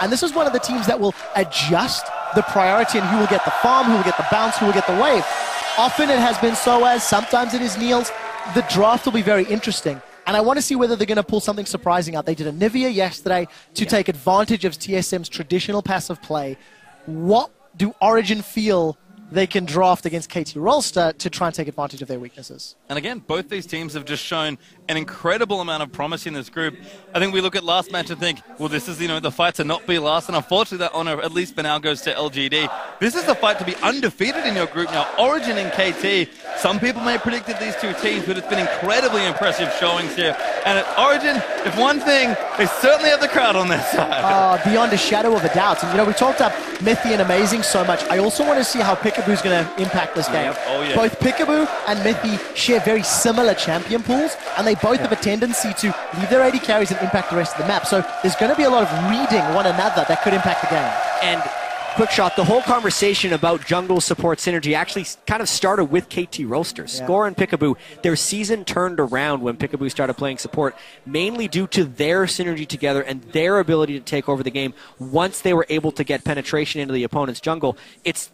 And this is one of the teams that will adjust the priority and who will get the farm, who will get the bounce, who will get the wave. Often it has been Soaz, sometimes it is Niels. The draft will be very interesting. And I want to see whether they're going to pull something surprising out. They did a Nivea yesterday to take advantage of TSM's traditional passive play. What do Origin feel they can draft against KT Rolster to try and take advantage of their weaknesses? And again, both these teams have just shown an incredible amount of promise in this group. I think we look at last match and think, well, this is, the fight to not be last. And unfortunately, that honor, at least for now, goes to LGD. This is the fight to be undefeated in your group now. Origin and KT. Some people may have predicted these two teams, but it's been incredibly impressive showings here. And at Origin, if one thing, they certainly have the crowd on their side. Beyond a shadow of a doubt. And, we talked up Mythy and Amazing so much. I also want to see how Peekaboo's going to impact this game. Oh, yeah. Both Peekaboo and Mythy share very similar champion pools, and they both have a tendency to leave their AD carries and impact the rest of the map. So there's going to be a lot of reading one another that could impact the game. And quick shot, the whole conversation about jungle support synergy actually kind of started with KT Rolster. Yeah. Score and Peekaboo, their season turned around when Peekaboo started playing support, mainly due to their synergy together and their ability to take over the game once they were able to get penetration into the opponent's jungle. It's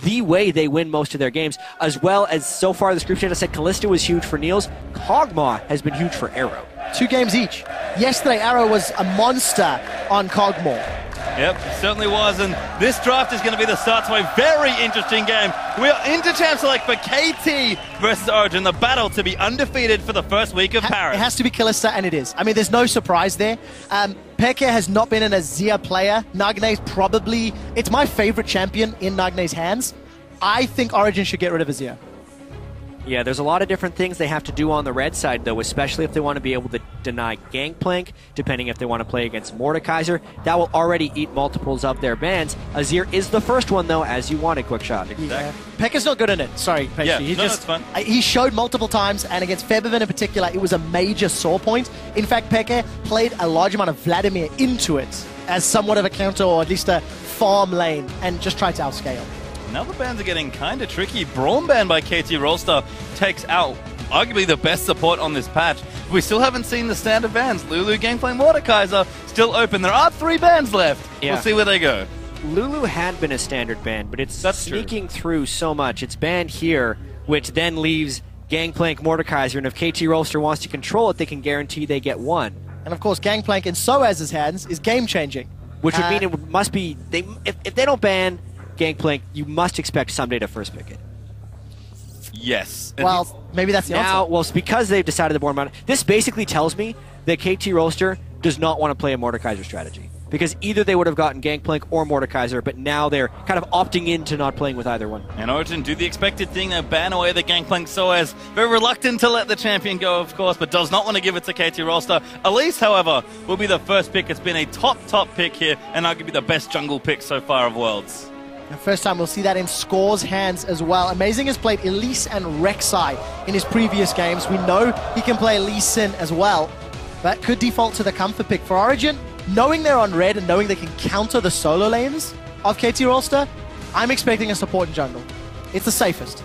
the way they win most of their games, as well as so far this group chat has said Kalista was huge for Niels. Kog'Maw has been huge for Arrow. 2 games each. Yesterday, Arrow was a monster on Kog'Maw. Yep, certainly was, and this draft is going to be the start to a very interesting game. We are into Champ Select for KT versus Origin, the battle to be undefeated for the first week of Paris. It has to be Kalista, and it is. I mean, there's no surprise there. Peke has not been an Azir player. Nagne's probably, it's my favorite champion in Nagne's hands. I think Origin should get rid of Azir. Yeah, there's a lot of different things they have to do on the red side, though, especially if they want to be able to deny Gangplank, depending if they want to play against Mordekaiser. That will already eat multiples of their bans. Azir is the first one, though, as you wanted, Quick Shot. Exactly. Yeah. Pekka's not good in it. Sorry, Pekka. Yeah, that's fun. He showed multiple times, and against Febiven in particular, it was a major sore point. In fact, Pekka played a large amount of Vladimir into it as somewhat of a counter, or at least a farm lane, and just tried to outscale. Now the bans are getting kind of tricky. Braum ban by KT Rolster takes out arguably the best support on this patch. We still haven't seen the standard bans. Lulu, Gangplank, Mordekaiser still open. There are 3 bans left. Yeah. We'll see where they go. Lulu had been a standard ban, but it's sneaking through so much. It's banned here, which then leaves Gangplank, Mordekaiser, and if KT Rolster wants to control it, they can guarantee they get 1. And of course, Gangplank in Soaz's hands is game-changing. Which would mean it must be, if they don't ban Gangplank, you must expect someday to first pick it. Yes. Well, maybe that's the answer. Well, it's because they've decided to board mount. This basically tells me that KT Rolster does not want to play a Mordekaiser strategy. Because either they would have gotten Gangplank or Mordekaiser, but now they're kind of opting into not playing with either one. And Origin do the expected thing, they ban away the Gangplank Soaz. Very reluctant to let the champion go, of course, but does not want to give it to KT Rolster. Elise, however, will be the first pick. It's been a top pick here, and arguably the best jungle pick so far of Worlds. The first time we'll see that in Score's hands as well. Amazing has played Elise and Rek'Sai in his previous games. We know he can play Lee Sin as well. That could default to the comfort pick for Origin. Knowing they're on red and knowing they can counter the solo lanes of KT Rolster, I'm expecting a support in jungle. It's the safest.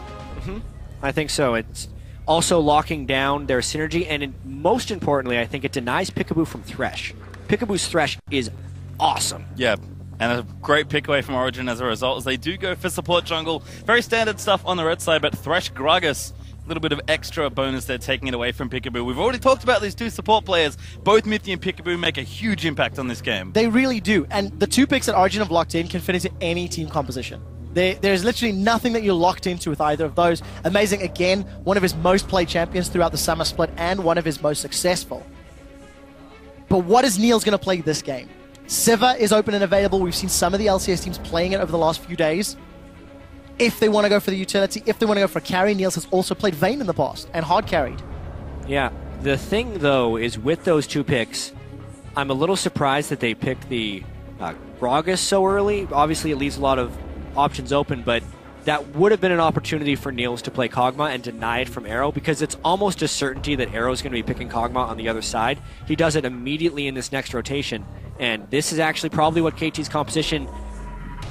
I think so. It's also locking down their synergy, and most importantly, I think it denies Peekaboo from Thresh. Peekaboo's Thresh is awesome. Yeah. And a great pick away from Origin as a result, as they do go for support jungle. Very standard stuff on the red side, but Thresh Gragas, a little bit of extra bonus there, taking it away from Peekaboo. We've already talked about these 2 support players. Both Mythy and Peekaboo make a huge impact on this game. They really do. And the 2 picks that Origin have locked in can fit into any team composition. There's literally nothing that you're locked into with either of those. Amazing, again, one of his most played champions throughout the summer split and one of his most successful. But what is Niels going to play this game? Sivir is open and available. We've seen some of the LCS teams playing it over the last few days. If they want to go for the utility, if they want to go for a carry, Niels has also played Vayne in the past and hard carried. Yeah. The thing, though, is with those 2 picks, I'm a little surprised that they picked the Gragas so early. Obviously, it leaves a lot of options open, but that would have been an opportunity for Niels to play Kog'Maw and deny it from Arrow, because it's almost a certainty that Arrow's going to be picking Kog'Maw on the other side. He does it immediately in this next rotation. And this is actually probably what KT's composition,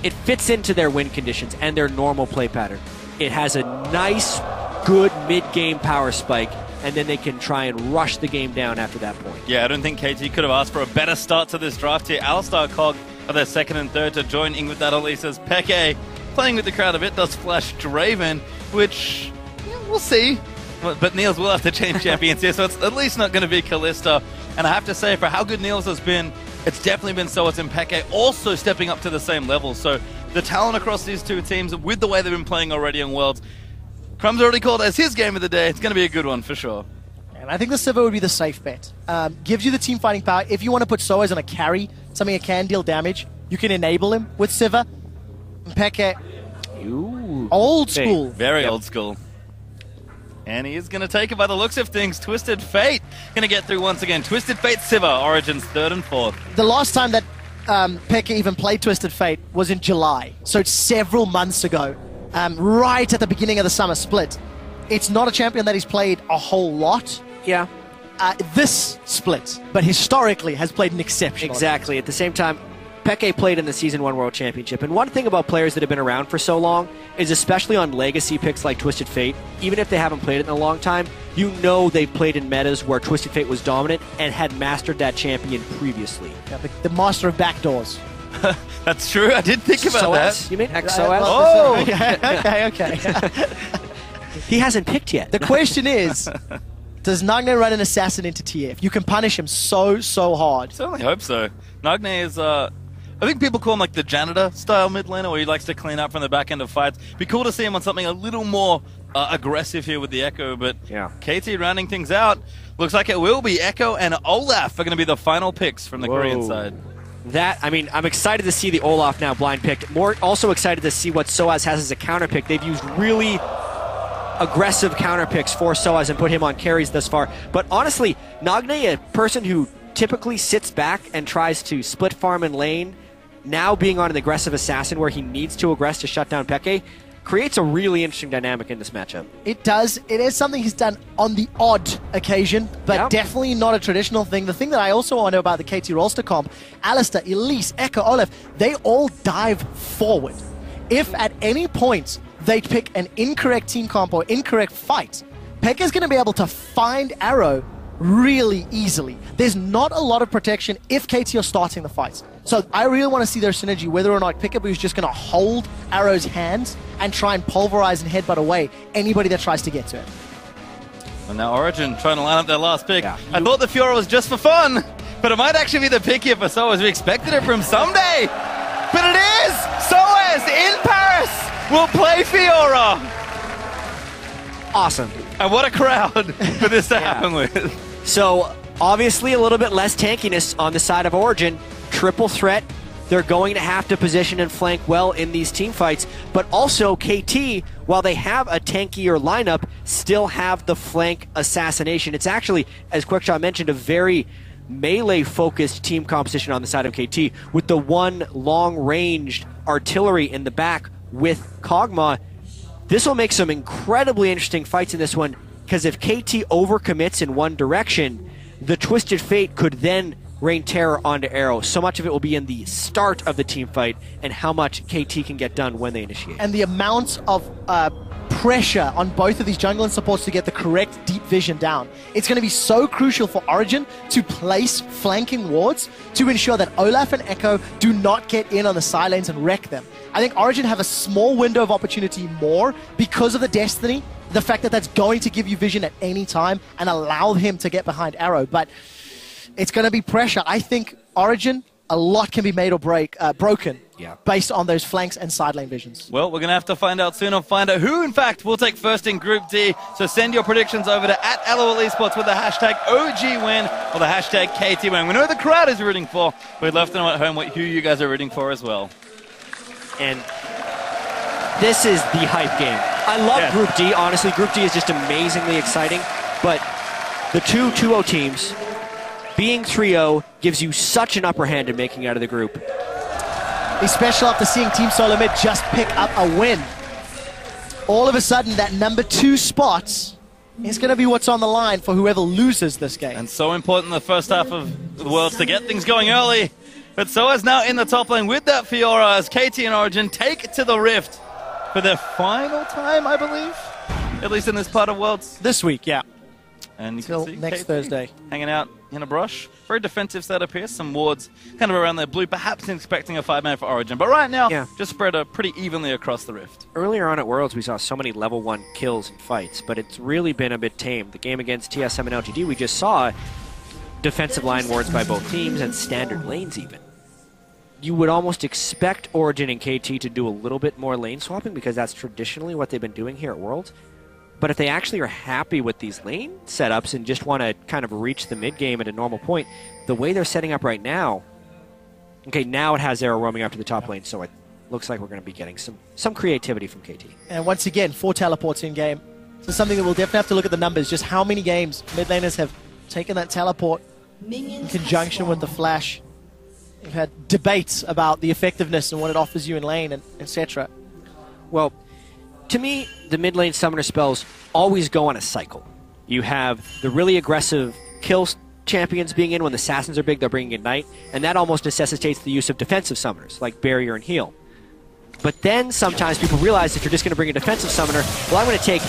it fits into their win conditions and their normal play pattern. It has a nice, good mid-game power spike, and then they can try and rush the game down after that point. Yeah, I don't think KT could have asked for a better start to this draft here. Alistar Kog of their second and third to join in with that Elisa's Peke. Playing with the crowd a bit does flash Draven, which we'll see. But Niels will have to change champions here, so it's at least not going to be Kalista. And I have to say, for how good Niels has been, it's definitely been Soaz and Peke also stepping up to the same level. So the talent across these two teams, with the way they've been playing already on Worlds, Crumb's already called as his game of the day. It's going to be a good one for sure. And I think the Sivir would be the safe bet. Gives you the team fighting power. If you want to put Soaz on a carry, something that can deal damage, you can enable him with Sivir. Peke, old school. Very old school. And he is going to take it by the looks of things. Twisted Fate going to get through once again. Twisted Fate Sivir, Origin's 3rd and 4th. The last time that Peke even played Twisted Fate was in July. So it's several months ago, right at the beginning of the summer split. It's not a champion that he's played a whole lot. Yeah. This split, but historically has played an exceptional. Exactly. At the same time, Peke played in the Season 1 World Championship, and one thing about players that have been around for so long is, especially on legacy picks like Twisted Fate, even if they haven't played it in a long time, you know they've played in metas where Twisted Fate was dominant and had mastered that champion previously. Yeah, the master of backdoors. That's true, I did think about that. You mean XOS? Oh! okay. He hasn't picked yet. The question is, does Nagne run an assassin into TF? You can punish him so hard. Certainly hope so. Nagne is, I think people call him like the janitor style mid laner, where he likes to clean up from the back end of fights. Be cool to see him on something a little more aggressive here with the Echo, but yeah. KT rounding things out. Looks like it will be Echo and Olaf are going to be the final picks from the Korean side. I'm excited to see the Olaf now blind picked. Also excited to see what Soaz has as a counter pick. They've used really aggressive counter picks for Soaz and put him on carries thus far. But honestly, Nagne, a person who typically sits back and tries to split farm and lane, now being on an aggressive assassin where he needs to aggress to shut down Peke, creates a really interesting dynamic in this matchup. It does. It is something he's done on the odd occasion, but definitely not a traditional thing. The thing that I also want to know about the KT roster comp, Alistar, Elise, Echo, Olaf, they all dive forward. If at any point they pick an incorrect team comp or incorrect fight, Peke is going to be able to find Arrow really easily. There's not a lot of protection if KT are starting the fights. So I really want to see their synergy, whether or not Pickabu is just going to hold Arrow's hands and try and pulverize and headbutt away anybody that tries to get to it. And now Origin trying to line up their last pick. Yeah. I thought the Fiora was just for fun, but it might actually be the pick here for Soaz. We expected it from someday, but it is! Soaz in Paris will play Fiora! Awesome. And what a crowd for this to happen with. So, obviously a little bit less tankiness on the side of Origin. Triple threat. They're going to have to position and flank well in these team fights. But also, KT, while they have a tankier lineup, still have the flank assassination. It's actually, as Quickshot mentioned, a very melee-focused team composition on the side of KT, with the one long-ranged artillery in the back with Kog'Maw. This will make some incredibly interesting fights in this one, because if KT overcommits in one direction, the Twisted Fate could then rain terror onto Arrow. So much of it will be in the start of the team fight and how much KT can get done when they initiate. And the amount of pressure on both of these jungle and supports to get the correct deep vision down. It's going to be so crucial for Origin to place flanking wards to ensure that Olaf and Echo do not get in on the side lanes and wreck them. I think Origin have a small window of opportunity more because of the Destiny, the fact that that's going to give you vision at any time and allow him to get behind Arrow. But it's going to be pressure. I think Origin, a lot can be made or broken based on those flanks and side lane visions. Well, we're going to have to find out soon and find out who, in fact, will take first in Group D. So send your predictions over to @LOL Esports with the hashtag OGWin or the hashtag KTWin. We know who the crowd is rooting for. We'd love to know at home who you guys are rooting for as well. And this is the hype game. I love Group D, honestly. Group D is just amazingly exciting. But the two 2-0 teams being 3-0 gives you such an upper hand in making out of the group. Especially after seeing Team Solomid just pick up a win. All of a sudden, that number 2 spot is going to be what's on the line for whoever loses this game. And so important in the first half of the Worlds to get things going early. But Soaz now in the top lane with that Fiora as KT and Origin take it to the Rift for their final time, I believe. At least in this part of Worlds. This week, yeah. And you Till can see next KT Thursday. hanging out in a brush. Very defensive setup here. Some wards kind of around their blue, perhaps expecting a 5-man for Origin. But right now, just spread pretty evenly across the Rift. Earlier on at Worlds, we saw so many level 1 kills and fights, but it's really been a bit tame. The game against TSM and LGD, we just saw defensive line wards by both teams and standard lanes even. You would almost expect Origin and KT to do a little bit more lane swapping because that's traditionally what they've been doing here at Worlds. But if they actually are happy with these lane setups and just want to kind of reach the mid game at a normal point, the way they're setting up right now, okay, now it has Arrow roaming up to the top lane, so it looks like we're going to be getting some creativity from KT. And once again, 4 teleports in game. So something that we'll definitely have to look at the numbers, just how many games mid laners have taken that teleport in conjunction with the flash. We've had debates about the effectiveness and what it offers you in lane, and etc. Well, to me, the mid lane summoner spells always go on a cycle. You have the really aggressive kill champions being in when the assassins are big, they're bringing Ignite, and that almost necessitates the use of defensive summoners, like Barrier and Heal. But then sometimes people realize if you're just going to bring a defensive summoner, well, I'm going to take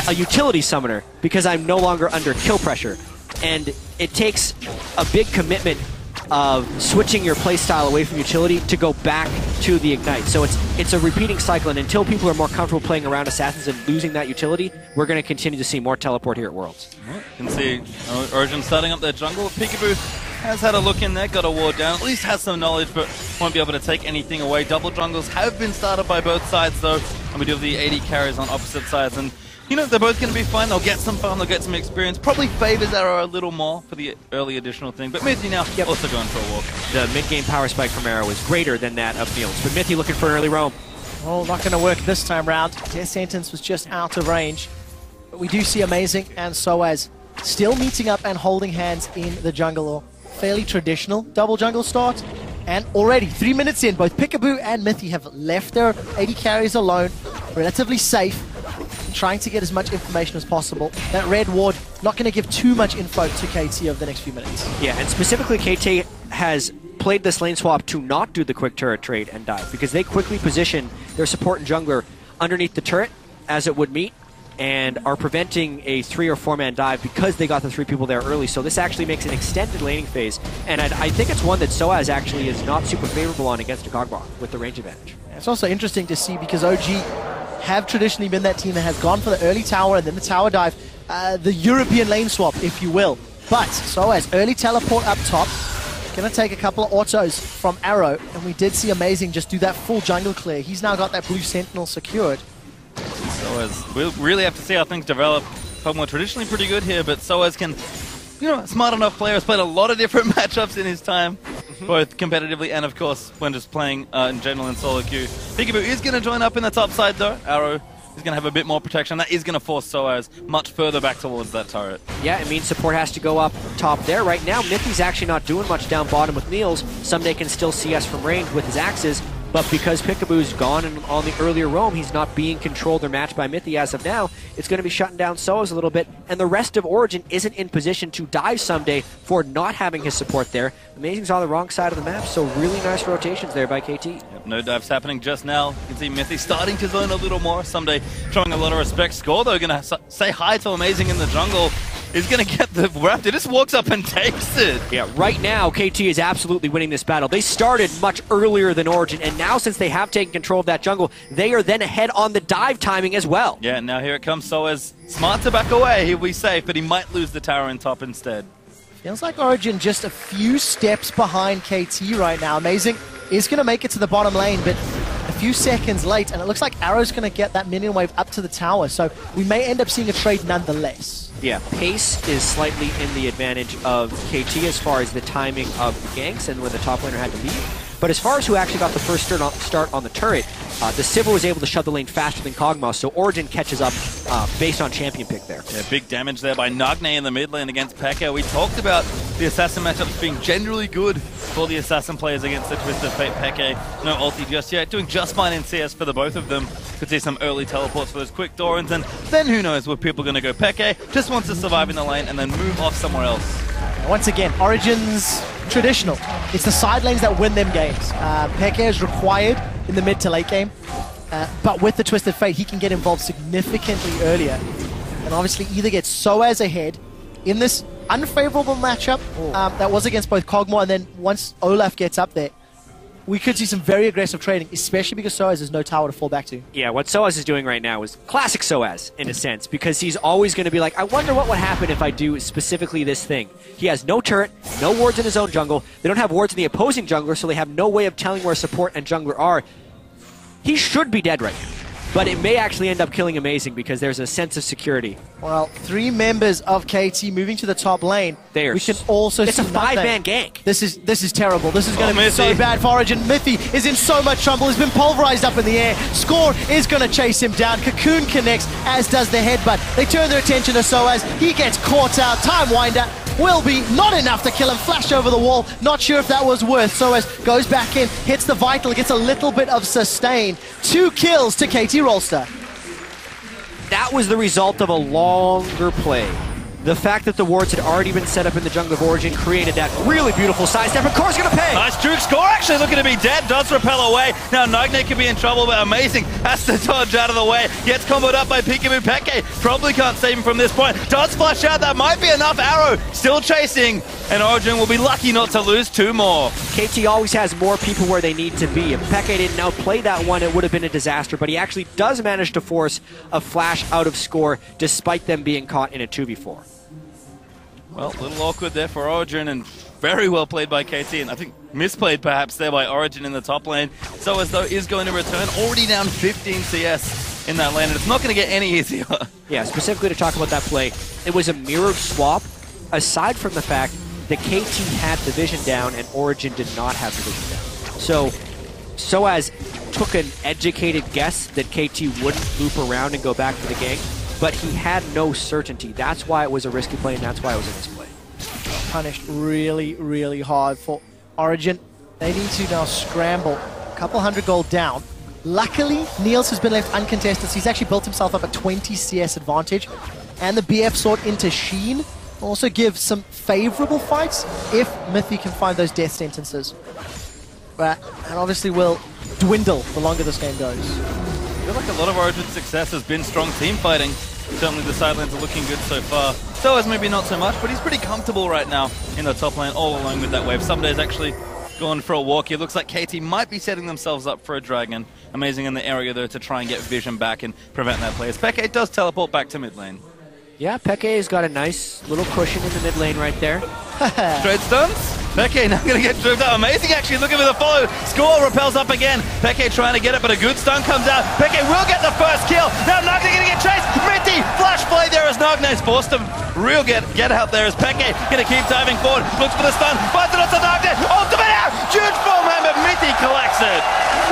a utility summoner because I'm no longer under kill pressure. And it takes a big commitment of switching your playstyle away from utility to go back to the Ignite. So it's a repeating cycle, and until people are more comfortable playing around Assassins and losing that utility, we're going to continue to see more teleport here at Worlds. You can see Origin starting up their jungle. Peekaboo has had a look in there, got a ward down, at least has some knowledge, but won't be able to take anything away. Double jungles have been started by both sides, though, and we do have the 80 carries on opposite sides, and you know, they're both going to be fine. They'll get some fun. They'll get some experience. Probably favors Arrow a little more for the early additional thing. But Mithy now also going for a walk. The mid-game power spike from Arrow is greater than that of Niels. But Mithy looking for an early roam. Oh, not going to work this time round. Death Sentence was just out of range. But we do see Amazing and Soaz still meeting up and holding hands in the jungle. Or fairly traditional double jungle start. And already, 3 minutes in, both Peekaboo and Mithy have left their 80 carries alone. Relatively safe. Trying to get as much information as possible. That red ward not going to give too much info to KT over the next few minutes. Yeah, and specifically KT has played this lane swap to not do the quick turret trade and dive because they quickly position their support and jungler underneath the turret as it would meet and are preventing a 3 or 4 man dive because they got the 3 people there early. So this actually makes an extended laning phase, and I think it's one that Soaz actually is not super favorable on against a Kog'Maw with the range advantage. It's also interesting to see because OG have traditionally been that team that has gone for the early tower and then the tower dive, the European lane swap, if you will. But Soaz early teleport up top, gonna take a couple of autos from Arrow, and we did see Amazing just do that full jungle clear. He's now got that blue sentinel secured. Soaz, we'll really have to see how things develop. Kog'Maw traditionally pretty good here, but Soaz can, you know, smart enough player, has played a lot of different matchups in his time. Both competitively and, of course, when just playing in general in solo queue. Peekaboo is going to join up in the top side, though. Arrow is going to have a bit more protection. That is going to force Soaz much further back towards that turret. Yeah, it means support has to go up top there. Right now, Mithy's actually not doing much down bottom with Niels. Someday can still see us from range with his axes. But because Peekaboo's gone and on the earlier roam, he's not being controlled or matched by Mithy as of now. It's going to be shutting down Soaz a little bit, and the rest of Origin isn't in position to dive someday for not having his support there. Amazing's on the wrong side of the map, so really nice rotations there by KT. Yep, no dives happening just now. You can see Mithy starting to zone a little more. Someday showing a lot of respect. Score, though, going to say hi to Amazing in the jungle. Is going to get the Raptor. Just walks up and takes it. Yeah, right now, KT is absolutely winning this battle. They started much earlier than Origin, and now since they have taken control of that jungle, they are then ahead on the dive timing as well. Yeah, now here it comes. Soaz smart to back away. He'll be safe, but he might lose the tower in top instead. Feels like Origin just a few steps behind KT right now. Amazing is going to make it to the bottom lane, but a few seconds late, and it looks like Arrow's going to get that minion wave up to the tower, so we may end up seeing a trade nonetheless. Yeah, pace is slightly in the advantage of KT as far as the timing of the ganks and when the top laner had to leave. But as far as who actually got the first start on the turret, the Sivir was able to shove the lane faster than Kog'Maw, so Origin catches up based on champion pick there. Yeah, big damage there by Nagne in the mid lane against Pekka. We talked about the Assassin matchups being generally good for the Assassin players against the Twisted Fate Pekka. No ulti just yet, doing just fine in CS for the both of them. Could see some early teleports for those quick Dorans, and then who knows where people are going to go. Pekka just wants to survive in the lane and then move off somewhere else. Once again, Origin's traditional. It's the side lanes that win them games. Pekka is required in the mid to late game, but with the Twisted Fate, he can get involved significantly earlier. And obviously either get Soaz ahead in this unfavorable matchup that was against both Kog'Maw, and then once Olaf gets up there, we could see some very aggressive trading, especially because Soaz has no tower to fall back to. Yeah, what Soaz is doing right now is classic Soaz, in a sense, because he's always going to be like, I wonder what would happen if I do specifically this thing. He has no turret, no wards in his own jungle. They don't have wards in the opposing jungler, so they have no way of telling where support and jungler are. He should be dead right now, but it may actually end up killing Amazing because there's a sense of security. Well, 3 members of KT moving to the top lane. We can also it's see a 5-man gank. This is terrible. This is going to be so Mithy. bad for Origin. Mithy is in so much trouble. He's been pulverized up in the air. Score is going to chase him down. Cocoon connects, as does the headbutt. They turn their attention to Soaz. He gets caught out. Time Winder will be not enough to kill him. Flash over the wall. Not sure if that was worth. Soaz goes back in, hits the Vital, gets a little bit of sustain. 2 kills to KT Rolster. That was the result of a longer play. The fact that the wards had already been set up in the jungle of Origin created that really beautiful sidestep, and Core's gonna pay! Nice juke. Score actually looking to be dead. Does repel away. Now Nagne could be in trouble, but Amazing has to dodge out of the way. Gets comboed up by Peekaboo. Peke probably can't save him from this point. Does flash out. That might be enough. Arrow still chasing, and Origin will be lucky not to lose 2 more. KT always has more people where they need to be. If Peke didn't outplay that one, it would have been a disaster, but he actually does manage to force a flash out of Score despite them being caught in a 2v4. Well, a little awkward there for Origin, and very well played by KT, and I think misplayed perhaps there by Origin in the top lane. Soaz though is going to return, already down 15 CS in that lane, and it's not going to get any easier. Yeah, specifically to talk about that play, it was a mirrored swap, aside from the fact that KT had the vision down and Origin did not have the vision down. So Soaz took an educated guess that KT wouldn't loop around and go back for the gank, but he had no certainty. That's why it was a risky play, and that's why it was a misplay. Punished really, really hard for Origin. They need to now scramble. A couple 100 gold down. Luckily, Niels has been left uncontested, so he's actually built himself up a 20 CS advantage. And the BF sword into Sheen will also give some favorable fights if Mithy can find those death sentences. And obviously will dwindle the longer this game goes. I feel like a lot of Origin's success has been strong team fighting. Certainly the side lanes are looking good so far. Soaz maybe not so much, but he's pretty comfortable right now in the top lane, all alone with that wave. Sunday's actually gone for a walk. It looks like KT might be setting themselves up for a dragon. Amazing in the area though to try and get vision back and prevent that play. As Peke does teleport back to mid lane. Yeah, Peke's got a nice little cushion in the mid lane right there. Straight stuns. Peke now going to get driven out. Amazing actually looking for the follow. Score repels up again. Peke trying to get it, but a good stun comes out. Peke will get the first kill. Now Nagne going to get chased. Mithy flash play there as Nagne's forced him. Real get out there as Peke going to keep diving forward. Looks for the stun. Finds it onto Nagne. Ultimate out. Huge bomb hammer. Mithy collects it.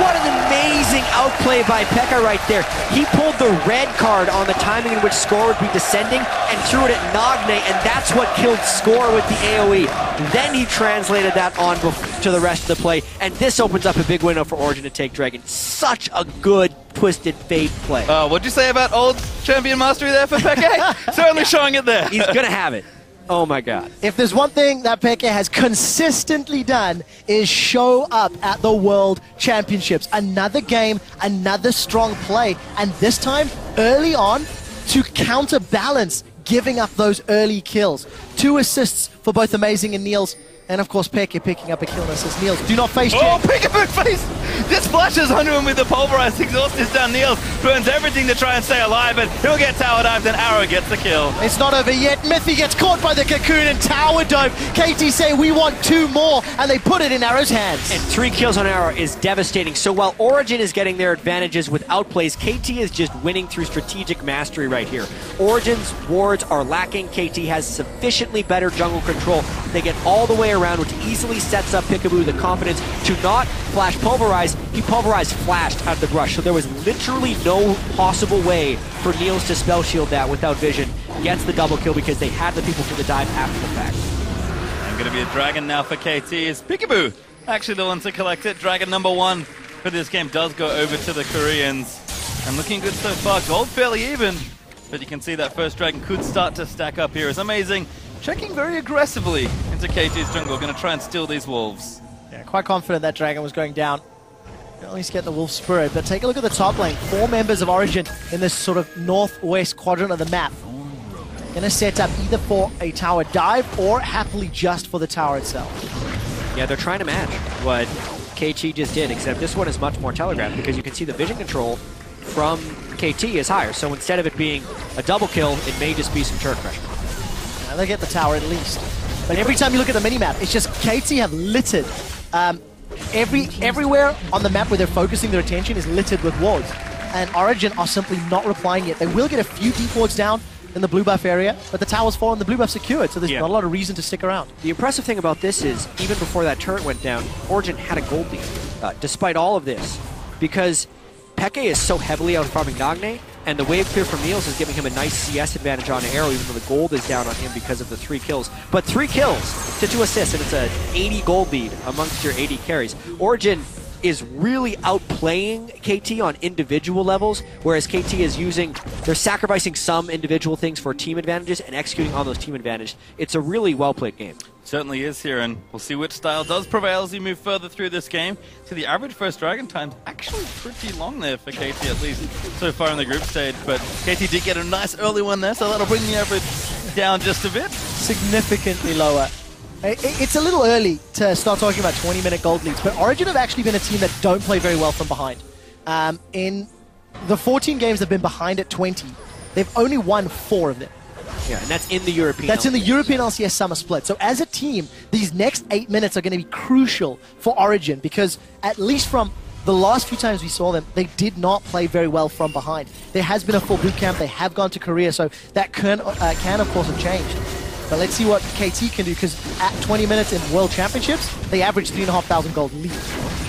What an amazing outplay by Pekka right there. He pulled the red card on the timing in which Score would be descending and threw it at Nagne, and that's what killed Score with the AoE. Then he translated that on to the rest of the play, and this opens up a big window for Origin to take Dragon. Such a good Twisted Fate play. What'd you say about old champion mastery there for Peke? Certainly showing it there. He's going to have it. Oh my god. If there's one thing that Peke has consistently done is show up at the World Championships. Another game, another strong play, and this time early on to counterbalance giving up those early kills. 2 assists for both Amazing and Niels. And of course, Peke picking up a kill and assist. Niels, do not face Oh, check. Peekaboo face! This flashes onto him with the pulverized exhaust is down. Niels burns everything to try and stay alive, but he'll get tower dived and Arrow gets the kill. It's not over yet. Mithy gets caught by the cocoon and tower dive. KT say we want 2 more, and they put it in Arrow's hands. And 3 kills on Arrow is devastating. So while Origin is getting their advantages with outplays, KT is just winning through strategic mastery right here. Origin's wards are lacking. KT has sufficiently better jungle control. They get all the way around, which easily sets up Peekaboo the confidence to not flash pulverize. He pulverized flashed out of the brush, so there was literally no possible way for Niels to spell shield that without vision. Gets the double kill because they had the people for the dive after the fact. And going to be a dragon now for KT is Peekaboo. Actually the one to collect it. Dragon number 1 for this game does go over to the Koreans. And looking good so far. Gold fairly even. But you can see that first dragon could start to stack up here. It's amazing. Checking very aggressively into KT's jungle. Going to try and steal these wolves. Yeah, quite confident that dragon was going down. At least get the wolf spirit. But take a look at the top lane. 4 members of Origin in this sort of northwest quadrant of the map. Gonna set up either for a tower dive or happily just for the tower itself. Yeah, they're trying to match what KT just did, except this one is much more telegraphed because you can see the vision control from KT is higher. So instead of it being a double kill, it may just be some turret pressure. Now they get the tower at least. But every time you look at the minimap, it's just KT have littered. Everywhere on the map where they're focusing their attention is littered with wards. And Origen are simply not replying yet. They will get a few deep wards down in the blue buff area, but the tower's fallen, the blue buff's secured, so there's not a lot of reason to stick around. The impressive thing about this is, even before that turret went down, Origen had a gold lead, despite all of this, because Peke is so heavily out farming Nagne, and the wave clear from Niels is giving him a nice CS advantage on Arrow, even though the gold is down on him because of the 3 kills. But 3 kills to 2 assists, and it's an 80 gold lead amongst your 80 carries. Origen is really outplaying KT on individual levels, whereas KT is they're sacrificing some individual things for team advantages and executing on those team advantages. It's a really well-played game. Certainly is here, and we'll see which style does prevail as we move further through this game. So the average first Dragon time's actually pretty long there for KT, at least so far in the group stage, but KT did get a nice early one there, so that'll bring the average down just a bit. Significantly lower. It's a little early to start talking about 20-minute gold leads, but Origen have actually been a team that don't play very well from behind. In the 14 games they've been behind at 20, they've only won 4 of them. Yeah, and that's in the European That's LCS. in the European LCS Summer Split. So as a team, these next 8 minutes are going to be crucial for Origen, because at least from the last few times we saw them, they did not play very well from behind. There has been a full boot camp, they have gone to Korea, so that can of course have changed. But let's see what KT can do, because at 20 minutes in World Championships, they average 3,500 gold lead.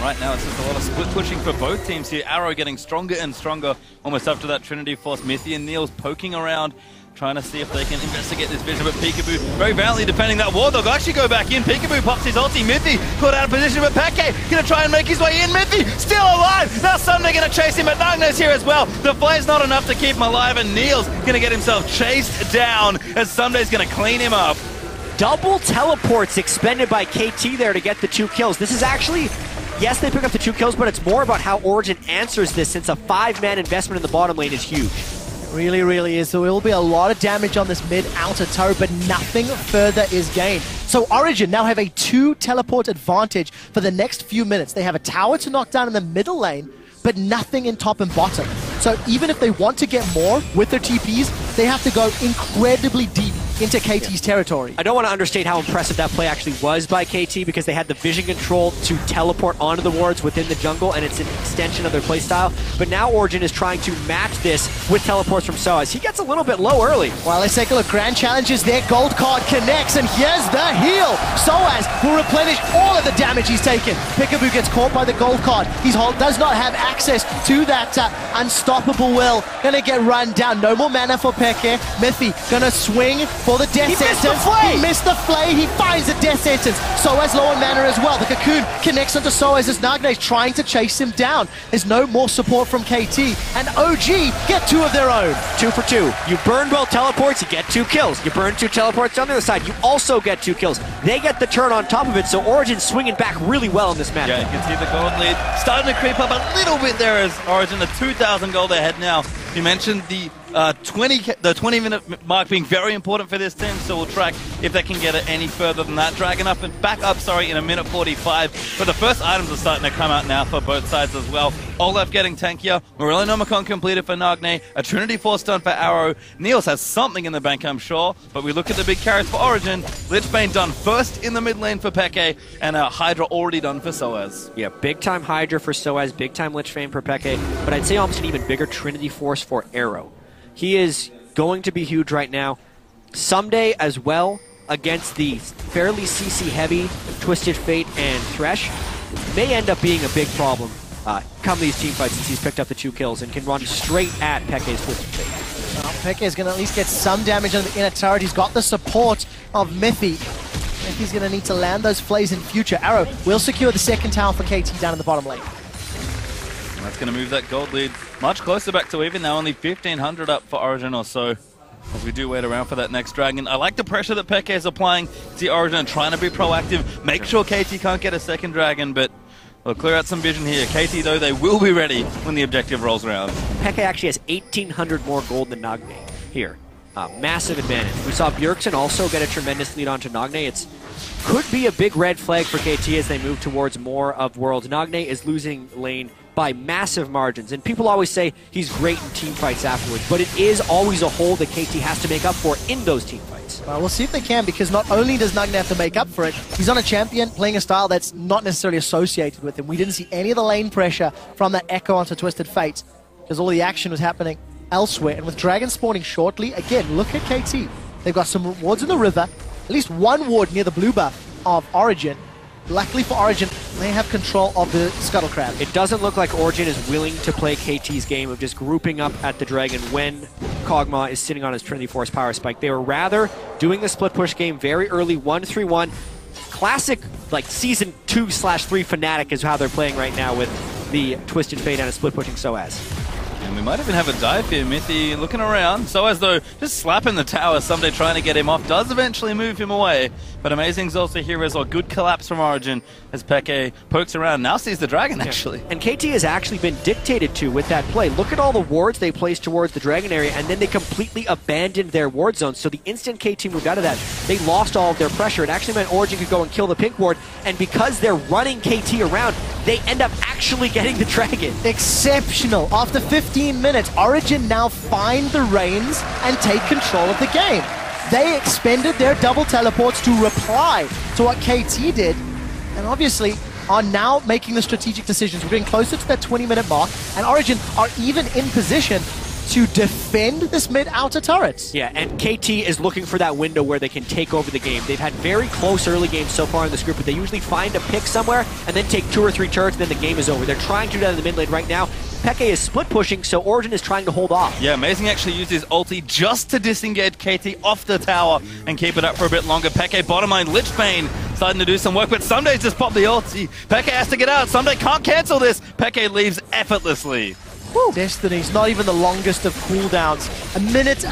Right now, it's just a lot of split pushing for both teams here. Arrow getting stronger and stronger almost up to that Trinity Force. Mithy and Niels poking around, trying to see if they can investigate this vision, but Peekaboo very valiantly defending that War Dog. Actually go back in. Peekaboo pops his ulti. Mithy caught out of position, but Peke gonna try and make his way in. Mithy still alive. Now Sunday gonna chase him, but Nagna's here as well. The flare's not enough to keep him alive, and Niels gonna get himself chased down as Sunday's gonna clean him up. Double teleports expended by KT there to get the 2 kills. This is actually, yes, they pick up the 2 kills, but it's more about how Origen answers this, since a 5-man investment in the bottom lane is huge. Really, really is. So there will be a lot of damage on this mid-outer turret, but nothing further is gained. So Origen now have a 2 teleport advantage for the next few minutes. They have a tower to knock down in the middle lane, but nothing in top and bottom. So even if they want to get more with their TPs, they have to go incredibly deep into KT's territory. I don't want to understate how impressive that play actually was by KT, because they had the vision control to teleport onto the wards within the jungle, and it's an extension of their playstyle. But now Origen is trying to match this with teleports from Soaz. He gets a little bit low early. Well, let's take a look. Grand Challenges, their gold card connects, and here's the heal. Soaz will replenish all of the damage he's taken. Peekaboo gets caught by the gold card. He does not have access to that unstoppable will. Gonna get run down. No more mana for Peke. Mithy gonna swing for the death sentence. He missed the flay. He finds the death sentence. Soaz low on mana as well. The cocoon connects onto Soaz as Nagne is trying to chase him down. There's no more support from KT, and OG get 2 of their own. 2 for 2. You burn both teleports, you get 2 kills. You burn 2 teleports on the other side, you also get 2 kills. They get the turn on top of it, so Origen's swinging back really well in this match. Yeah, you can see the gold lead starting to creep up a little bit there as Origen, a 2,000 gold ahead now. You mentioned the 20-minute mark being very important for this team, so we'll track if they can get it any further than that. Dragon up and back up, in a minute 45. But the first items are starting to come out now for both sides as well. Olaf getting tankier. Morello Nomicon completed for Nagne. A Trinity Force done for Arrow. Niels has something in the bank, I'm sure. But we look at the big carries for Origen. Lichbane done first in the mid lane for Peke, and a Hydra already done for Soaz. Yeah, big-time Hydra for Soaz, big-time Lichbane for Peke, but I'd say almost an even bigger Trinity Force for Arrow. He is going to be huge right now. Someday as well, against the fairly CC-heavy Twisted Fate and Thresh, may end up being a big problem come these teamfights, since he's picked up the 2 kills and can run straight at Peke's Twisted Fate. Well, Peke is going to at least get some damage on the inner turret. He's got the support of Mithy. Mithy's going to need to land those flays in future. Arrow will secure the second tower for KT down in the bottom lane. And that's going to move that gold lead much closer back to even now, only 1,500 up for Origen or so, as we do wait around for that next Dragon. I like the pressure that Peke is applying to Origen, trying to be proactive, make sure KT can't get a second Dragon, but they'll clear out some vision here. KT, though, they will be ready when the objective rolls around. Peke actually has 1,800 more gold than Nagne here. massive advantage. We saw Bjergsen also get a tremendous lead onto Nagne. It could be a big red flag for KT as they move towards more of Worlds. Nagne is losing lane by massive margins, and people always say he's great in team fights afterwards, but it is always a hole that KT has to make up for in those team fights. We'll see if they can, because not only does Nagne have to make up for it, he's on a champion playing a style that's not necessarily associated with him. We didn't see any of the lane pressure from that Echo onto Twisted Fate, because all the action was happening elsewhere. And with Dragon spawning shortly, again, look at KT. They've got some wards in the river, at least one ward near the blue buff of Origin. Luckily for Origin, they have control of the Scuttle Crab. It doesn't look like Origin is willing to play KT's game of just grouping up at the Dragon when Kog'Maw is sitting on his Trinity Force Power Spike. They were rather doing the split push game very early, 1-3-1. Classic, like, Season 2/3 Fnatic is how they're playing right now with the Twisted Fate and a split pushing Soaz. And we might even have a dive here. Mithy looking around. Soaz, though, just slapping the tower. Someday trying to get him off. Does eventually move him away. But Amazing's also here as well. Good collapse from Origin as Peke pokes around. Now sees the Dragon, actually. And KT has actually been dictated to with that play. Look at all the wards they placed towards the Dragon area, and then they completely abandoned their ward zone. So the instant KT moved out of that, they lost all of their pressure. It actually meant Origin could go and kill the pink ward, and because they're running KT around, they end up actually getting the Dragon. Exceptional. After 15 minutes, Origin now find the reins and take control of the game. They expended their double teleports to reply to what KT did, and obviously are now making the strategic decisions. We're getting closer to that 20-minute mark, and Origin are even in position to defend this mid-outer turrets. Yeah, and KT is looking for that window where they can take over the game. They've had very close early games so far in this group, but they usually find a pick somewhere and then take 2 or 3 turrets, and then the game is over. They're trying to do that in the mid lane right now. Peke is split pushing, so Origin is trying to hold off. Yeah, Amazing actually used his ulti just to disengage KT off the tower and keep it up for a bit longer. Peke bottom lane, Lichbane starting to do some work, but Sunday's just popped the ulti. Peke has to get out. Sunday can't cancel this. Peke leaves effortlessly. Woo. Destiny's not even the longest of cooldowns. 1.5 minutes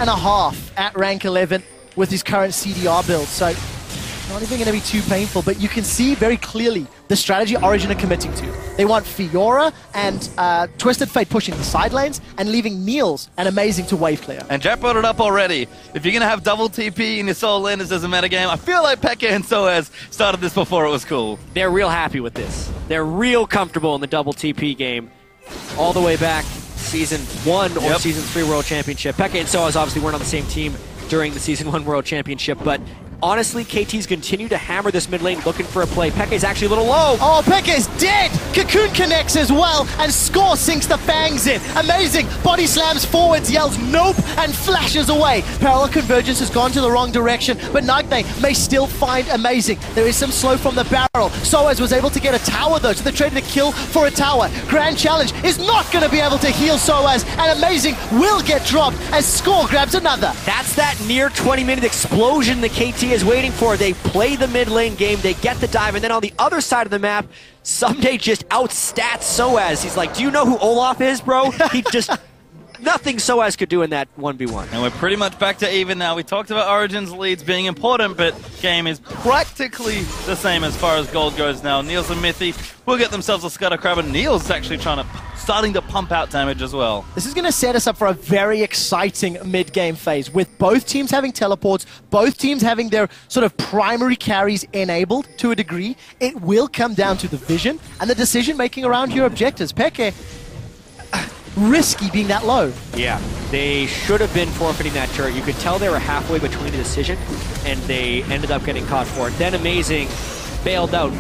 at rank 11 with his current CDR build, so not even going to be too painful, but you can see very clearly the strategy Origin are committing to. They want Fiora and Twisted Fate pushing the side lanes and leaving Niels and Amazing to wave clear. And Jack brought it up already. If you're going to have double TP in your solo laners as a metagame, I feel like Peke and Soaz started this before it was cool. They're real happy with this. They're real comfortable in the double TP game. All the way back Season 1 or Season 3 World Championship. Peke and Soaz obviously weren't on the same team during the Season 1 World Championship, but honestly, KT's continue to hammer this mid lane looking for a play. Peke's actually a little low. Oh, Peke's dead! Cocoon connects as well, and Score sinks the fangs in. Amazing! Body slams forwards, yells nope, and flashes away. Parallel Convergence has gone to the wrong direction, but Nagne may still find Amazing. There is some slow from the barrel. Soaz was able to get a tower though, so they're trading a kill for a tower. Grand Challenge is not going to be able to heal Soaz, and Amazing will get dropped as Score grabs another. That's that near 20-minute explosion that KT is waiting for. They play the mid lane game, they get the dive, and then on the other side of the map, Someday just outstats Soaz. He's like, do you know who Olaf is, bro? He just... Nothing Soaz could do in that 1v1. And we're pretty much back to even now. We talked about Origin's leads being important, but game is practically the same as far as gold goes now. Niels and Mithy will get themselves a Scuttle Crab, and Niels actually starting to pump out damage as well. This is going to set us up for a very exciting mid-game phase, with both teams having teleports, both teams having their sort of primary carries enabled to a degree. It will come down to the vision and the decision-making around your objectives. Peke, risky being that low. Yeah, they should have been forfeiting that turret. You could tell they were halfway between a decision, and they ended up getting caught for it. Then Amazing bailed out.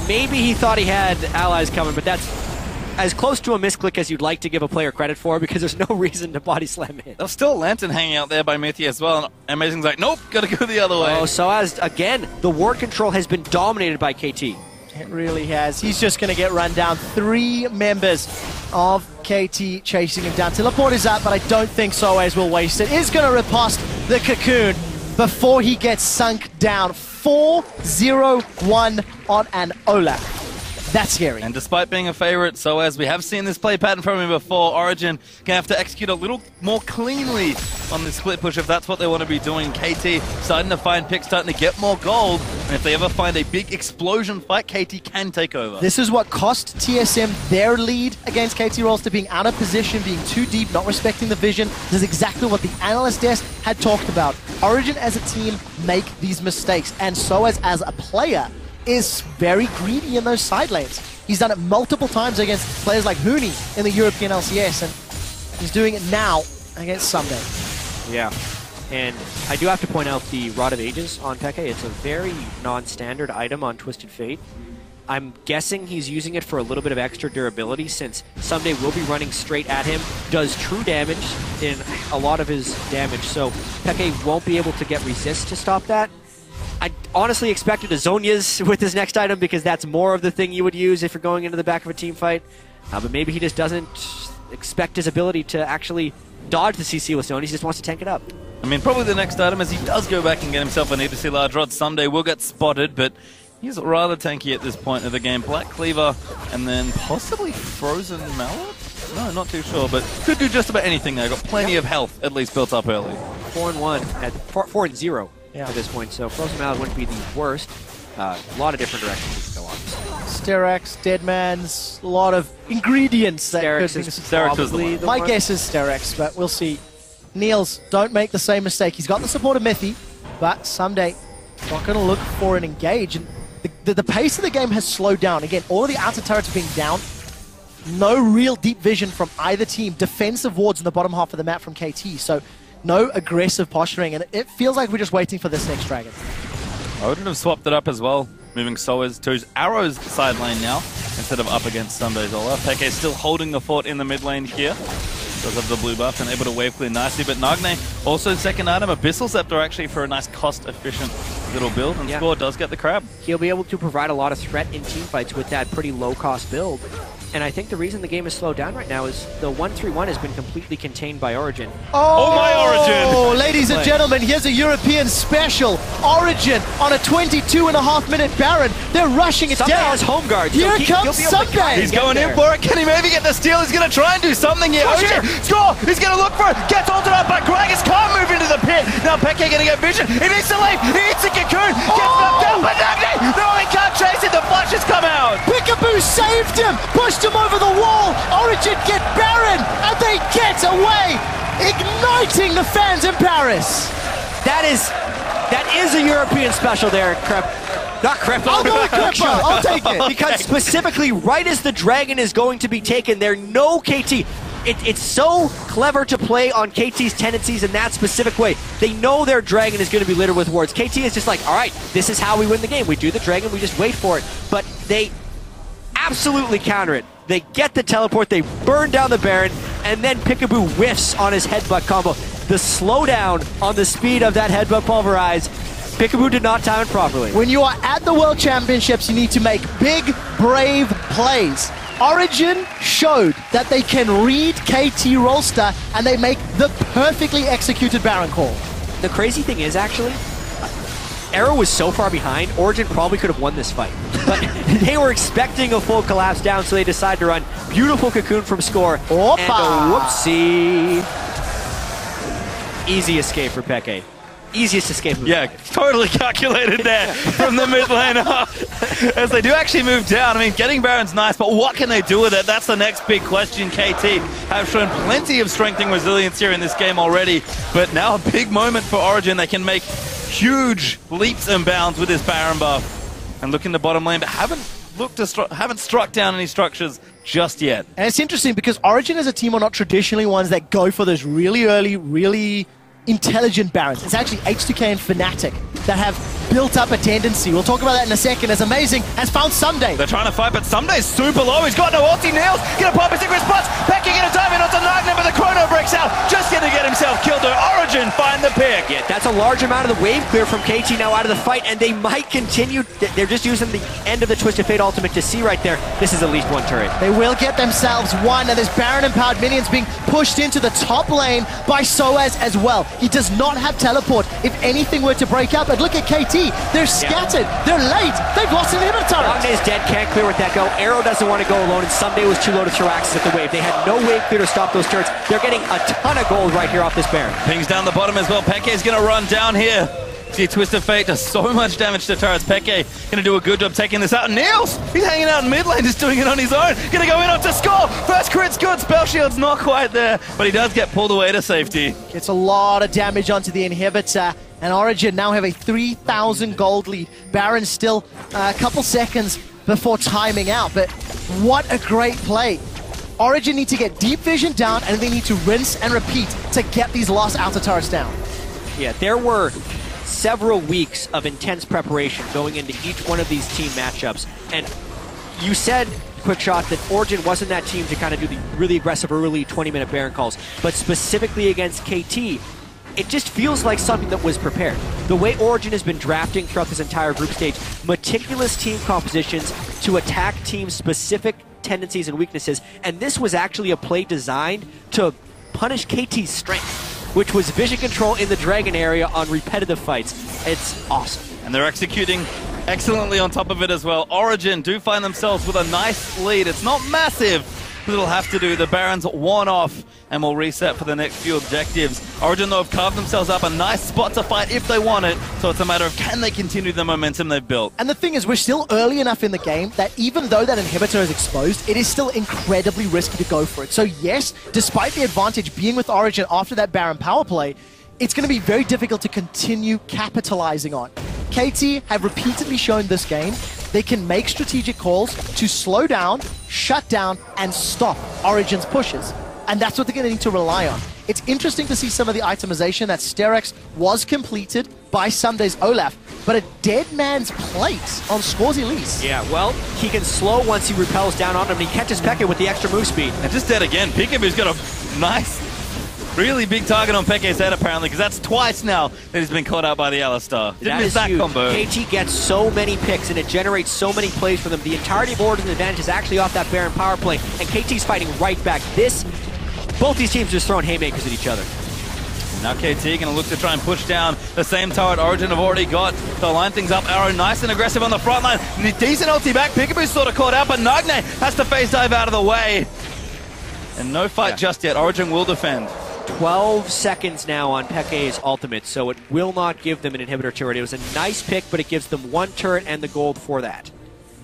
Maybe he thought he had allies coming, but that's as close to a misclick as you'd like to give a player credit for, because there's no reason to body slam him. There's still a Lantern hanging out there by Mithy as well, and Amazing's like, nope, gotta go the other way. Oh, so as again, the ward control has been dominated by KT. It really has. He's just going to get run down. 3 members of KT chasing him down. Teleport is up, but I don't think Soaz will waste it. Is going to riposte the Cocoon before he gets sunk down. 4-0-1 on an Olaf. That's scary. And despite being a favorite, so as we have seen this play pattern from him before, Origin gonna have to execute a little more cleanly on this split push if that's what they want to be doing. KT starting to find picks, starting to get more gold, and if they ever find a big explosion fight, KT can take over. This is what cost TSM their lead against KT Rolster, being out of position, being too deep, not respecting the vision. This is exactly what the analyst desk had talked about. Origin as a team make these mistakes, and so as a player is very greedy in those side lanes. He's done it multiple times against players like Huni in the European LCS, and he's doing it now against Ssumday. Yeah, and I do have to point out the Rod of Ages on Peke. It's a very non-standard item on Twisted Fate. I'm guessing he's using it for a little bit of extra durability, since Ssumday will be running straight at him, does true damage in a lot of his damage, so Peke won't be able to get resist to stop that. I honestly expected a Zhonya's with his next item, because that's more of the thing you would use if you're going into the back of a team fight. But maybe he just doesn't expect his ability to actually dodge the CC with Zhonya's. He just wants to tank it up. I mean, probably the next item is he does go back and get himself an EDC Large Rod. Ssumday will get spotted, but he's rather tanky at this point of the game. Black Cleaver, and then possibly Frozen Mallet? No, not too sure, but could do just about anything there. Got plenty of health, at least, built up early. 4-1 at 4-0 Yeah. at this point, so Frozen Mallet wouldn't be the worst. A lot of different directions you can go on. Sterak's, Deadman's, a lot of ingredients that Sterak's could is be... probably the My one. guess is Sterak's, but we'll see. Niels, don't make the same mistake. He's got the support of Mythy, but Ssumday not going to look for an engage. And the pace of the game has slowed down. Again, all of the outer turrets are being down. No real deep vision from either team. Defensive wards in the bottom half of the map from KT, so no aggressive posturing, and it feels like we're just waiting for this next dragon. I wouldn't have swapped it up as well, moving Soaz to his Arrow's side lane now, instead of up against Ssumday's Ola. Peke still holding the fort in the mid lane here. Does have the blue buff and able to wave clear nicely, but Nagne also second item, Abyssal Scepter actually for a nice cost-efficient little build, and Score does get the crab. He'll be able to provide a lot of threat in teamfights with that pretty low-cost build. And I think the reason the game is slowed down right now is the 1-3-1 has been completely contained by Origin. Oh my Origin! Ladies and gentlemen, here's a European special. Origin on a 22.5-minute Baron. They're rushing it Ssumday down. has home guard. Here so comes he'll be able to Ssumday. He's going in for it. Can he maybe get the steal? He's going to try and do something here. Push Origin, it. Score! He's going to look for it. Gets ulted up by Gragas. Can't move into the pit. Now Peke going to get vision. He needs to leave. He needs a cocoon. Gets knocked down by Nagne. No, he can't chase it. The flash has come out. Peekaboo saved him, pushed him over the wall. Origin get Baron, and they get away, igniting the fans in Paris. That is a European special there, Crep. Not Crep. I'll go with Creppa. I'll take it. Because specifically, right as the dragon is going to be taken, there no KT. It's so clever to play on KT's tendencies in that specific way. They know their dragon is going to be littered with wards. KT is just like, all right, this is how we win the game. We do the dragon, we just wait for it. But they absolutely counter it. They get the teleport, they burn down the Baron, and then Peekaboo whiffs on his headbutt combo. The slowdown on the speed of that headbutt pulverize, Peekaboo did not time it properly. When you are at the World Championships, you need to make big, brave plays. Origin showed that they can read KT Rolster, and they make the perfectly executed Baron call. The crazy thing is, actually, Arrow was so far behind, Origin probably could have won this fight. But they were expecting a full collapse down, so they decided to run. Beautiful cocoon from Score. Opa. And a whoopsie. Easy escape for Peke. Easiest escape. Yeah, totally calculated there from the mid lane up. As they do actually move down. I mean, getting Baron's nice, but what can they do with it? That's the next big question. KT have shown plenty of strength and resilience here in this game already, but now a big moment for Origin. They can make huge leaps and bounds with this Baron buff. And look in the bottom lane, but haven't struck down any structures just yet. And it's interesting because Origin as a team are not traditionally ones that go for those really early, really intelligent Barons. It's actually H2K and Fnatic that have built up a tendency. We'll talk about that in a second. As Amazing has found Ssumday. They're trying to fight, but Ssumday's super low. He's got no ulti. Nails gonna pop a secret response. Peke gonna dive in onto Nagne, but the chrono breaks out. Just gonna get himself killed her. Origin find the pick. Yeah, that's a large amount of the wave clear from KT now out of the fight, and they might continue. They're just using the end of the Twisted Fate ultimate to see right there. This is at least one turret. They will get themselves one, and there's Baron-empowered minions being pushed into the top lane by Soaz as well. He does not have teleport if anything were to break out, but look at KT. They're scattered. They're late. They've lost an inhibitor turret. Ragne is dead, can't clear with that go. Arrow doesn't want to go alone, and Someday was too low to throw access at the wave. They had no wave clear to stop those turrets. They're getting a ton of gold right here off this Baron. Pings down the bottom as well. Peke's going to run down here. See, Twisted Fate does so much damage to turrets. Peke going to do a good job taking this out. Niels, he's hanging out in mid lane, just doing it on his own. Going to go in on to score. First crit's good. Spell shield's not quite there, but he does get pulled away to safety. Gets a lot of damage onto the inhibitor, and Origin now have a 3,000 gold lead. Baron still a couple seconds before timing out, but what a great play. Origin need to get deep vision down, and they need to rinse and repeat to get these lost outer turrets down. Yeah, there were several weeks of intense preparation going into each one of these team matchups. And you said, Quickshot, that Origin wasn't that team to kind of do the really aggressive early 20-minute Baron calls. But specifically against KT, it just feels like something that was prepared. The way Origin has been drafting throughout this entire group stage, meticulous team compositions to attack teams' specific tendencies and weaknesses. And this was actually a play designed to punish KT's strength, which was vision control in the Dragon area on repetitive fights. It's awesome. And they're executing excellently on top of it as well. Origin do find themselves with a nice lead. It's not massive, but it'll have to do. The Baron's one off and will reset for the next few objectives. Origin, though, have carved themselves up a nice spot to fight if they want it, so it's a matter of can they continue the momentum they've built. And the thing is, we're still early enough in the game that even though that inhibitor is exposed, it is still incredibly risky to go for it. So yes, despite the advantage being with Origin after that Baron power play, it's going to be very difficult to continue capitalizing on. KT have repeatedly shown this game they can make strategic calls to slow down, shut down, and stop Origin's pushes. And that's what they're going to need to rely on. It's interesting to see some of the itemization that Sterex was completed by Sunday's Olaf, but a dead man's plate on Scores Elise. Yeah, well, he can slow once he repels down on him, and he catches Peke with the extra move speed. And just dead again. Peekaboo's got a nice, really big target on Peke's head, apparently, because that's twice now that he's been caught out by the Alistar. Didn't miss that combo. KT gets so many picks, and it generates so many plays for them. The entirety of Origin's advantage is actually off that Baron power play, and KT's fighting right back. Both these teams just throwing haymakers at each other. Now KT going to look to try and push down the same turret Origin have already got. They'll line things up. Arrow nice and aggressive on the front line. Decent ulti back. Peekaboo's sort of caught out, but Nagne has to phase dive out of the way. And no fight just yet. Origin will defend. 12 seconds now on Peke's ultimate, so it will not give them an inhibitor turret. It was a nice pick, but it gives them one turret and the gold for that.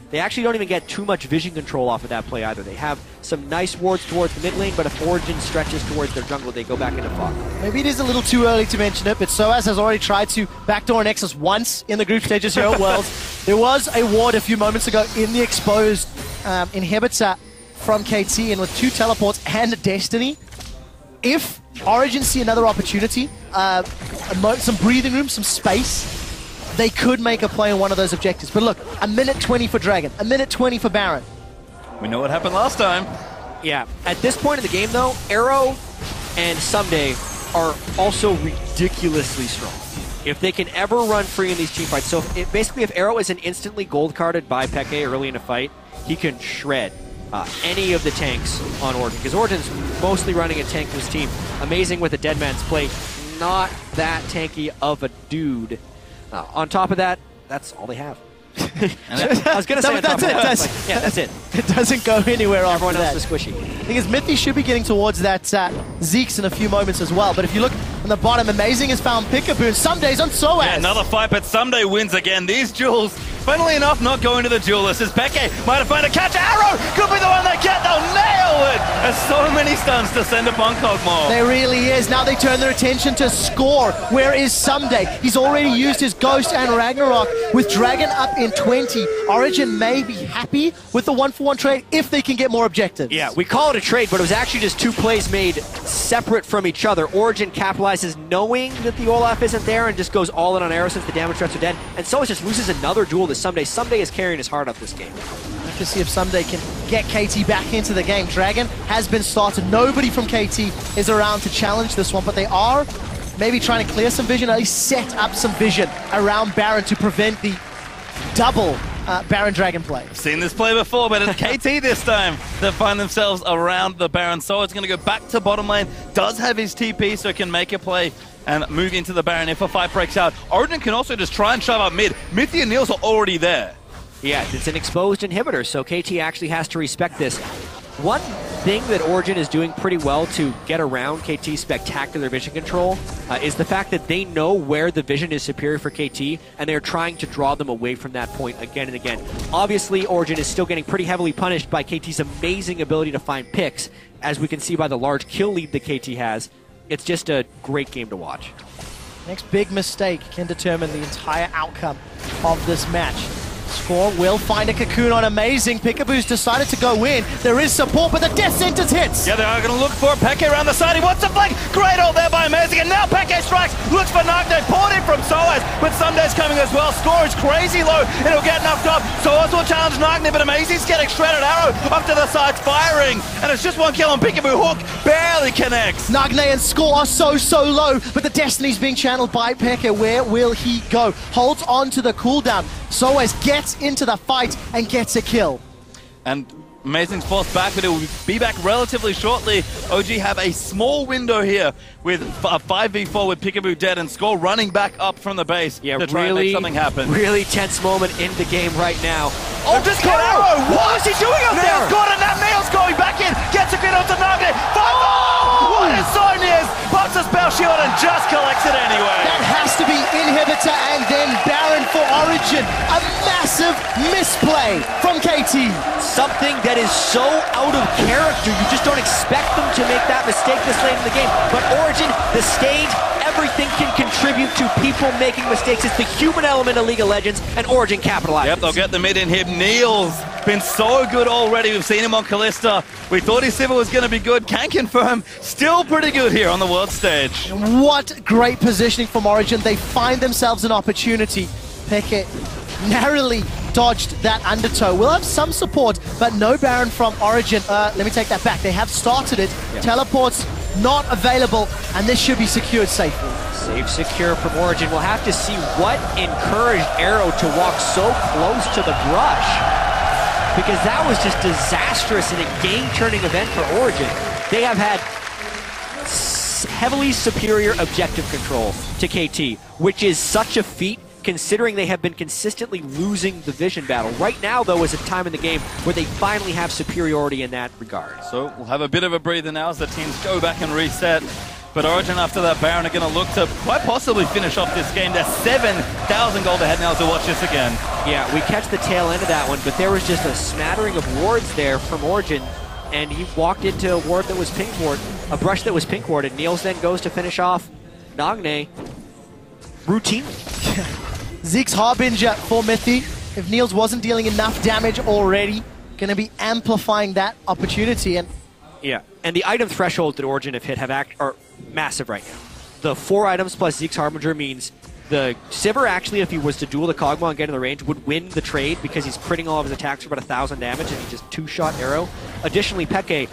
They actually don't even get too much vision control off of that play either. They have some nice wards towards the mid lane, but if Origin stretches towards their jungle, they go back into fog. Maybe it is a little too early to mention it, but Soaz has already tried to backdoor Nexus once in the group stages here at Worlds. There was a ward a few moments ago in the exposed inhibitor from KT, and with 2 teleports and Destiny, if Origin see another opportunity, some breathing room, some space, they could make a play on one of those objectives. But look, a minute 20 for Dragon, a minute 20 for Baron. We know what happened last time. Yeah, at this point in the game, though, Arrow and Someday are also ridiculously strong. If they can ever run free in these team fights, so basically if Arrow isn't instantly gold carded by Peke early in a fight, he can shred any of the tanks on Origin, because Origin's mostly running a tankless team. Amazing with a dead man's plate. Not that tanky of a dude. On top of that, that's all they have. I was going to say that's it. That's it. It doesn't go anywhere after Everyone that. else is squishy. The thing is, Mythy should be getting towards that Zeke's in a few moments as well. But if you look on the bottom, Amazing has found Peekaboo, and Somedays on Soaz. Yeah, another fight, but Someday wins again. These duels, funnily enough, not going to the duelists, as Peke might have found a catch. Arrow could be the one they get. They'll nail it. There's so many stuns to send upon Kog'Maw. There really is. Now they turn their attention to Score. Where is Someday? He's already used his Ghost and Ragnarok with Dragon up in 20. Origin may be happy with the 1-for-1 trade if they can get more objectives. Yeah, we call it a trade, but it was actually just 2 plays made separate from each other. Origin capitalizes knowing that the Olaf isn't there and just goes all in on Arrow since the damage threats are dead. And so it just loses another duel to Someday. Someday is carrying his heart up this game. to see if Someday can get KT back into the game. Dragon has been started. Nobody from KT is around to challenge this one, but they are maybe trying to clear some vision, at least set up some vision around Baron to prevent the double Baron Dragon play. Seen this play before, but it's KT this time that find themselves around the Baron. So it's going to go back to bottom lane. Does have his TP, so can make a play and move into the Baron if a fight breaks out. Origen can also just try and shove up mid. Mithy and Niels are already there. Yeah, it's an exposed inhibitor, so KT actually has to respect this. One thing that Origen is doing pretty well to get around KT's spectacular vision control is the fact that they know where the vision is superior for KT, and they're trying to draw them away from that point again and again. Obviously, Origen is still getting pretty heavily punished by KT's amazing ability to find picks, as we can see by the large kill lead that KT has. It's just a great game to watch. Next big mistake can determine the entire outcome of this match. Score will find a Cocoon on Amazing. Peekaboo's decided to go in. There is support, but the Death Sentence hits. Yeah, they are going to look for Peke around the side. He wants to flank. Great ult there by Amazing. And now Peke strikes. Looks for Nagne. Poured in from Soaz. But Sunday's coming as well. Score is crazy low. It'll get knocked up. Soaz will challenge Nagne, but Amazing's getting shredded. Arrow up to the sides, firing. And it's just one kill on Peekaboo. Hook barely connects. Nagne and Score are so low, but the Destiny's being channeled by Peke. Where will he go? Holds on to the cooldown. Soaz gets into the fight and gets a kill. And Amazing's forced back, but it will be back relatively shortly. OG have a small window here with a 5v4 with Peekaboo dead and Score running back up from the base to try and make something happen. Really tense moment in the game right now. Oh, just got Arrow! What is he doing out there? Nails got it, now Nails going back in, gets a good onto Nagne. What is so near? Pops a spell shield and just collects it anyway. That has to be Inhibitor and then Baron for Origen. A massive misplay from KT. Something that is so out of character. You just don't expect them to make that mistake this late in the game. But Origen, the stage, everything can contribute to people making mistakes. It's the human element of League of Legends, and Origen capitalizes. Yep, they'll get the mid in him. Niels been so good already. We've seen him on Kalista. We thought his Sivir was going to be good. Can confirm, still pretty good here on the world stage. What great positioning from Origen. They find themselves an opportunity. Peke narrowly dodged that undertow. We'll have some support, but no Baron from Origen. Let me take that back. They have started it. Yep. Teleports not available, and this should be secured safely. Safe, secure from Origen. We'll have to see what encouraged Arrow to walk so close to the brush, because that was just disastrous in a game-turning event for Origen. They have had heavily superior objective control to KT, which is such a feat considering they have been consistently losing the vision battle. Right now, though, is a time in the game where they finally have superiority in that regard. So we'll have a bit of a breather now as the teams go back and reset. But Origen, after that Baron, are going to look to quite possibly finish off this game. They're 7,000 gold ahead now, so watch this again. Yeah, we catch the tail end of that one, but there was just a smattering of wards there from Origen, and he walked into a ward that was pink ward, a brush that was pink warded. Niels then goes to finish off Nagne routinely. Zeke's Harbinger for Mithy. If Niels wasn't dealing enough damage already, going to be amplifying that opportunity. And yeah, and the item thresholds that Origen have hit are massive right now. The 4 items plus Zeke's Harbinger means the Sivir actually, if he was to duel the Kog'Maw and get in the range, would win the trade because he's critting all of his attacks for about 1,000 damage and he just 2-shot Arrow. Additionally, Peke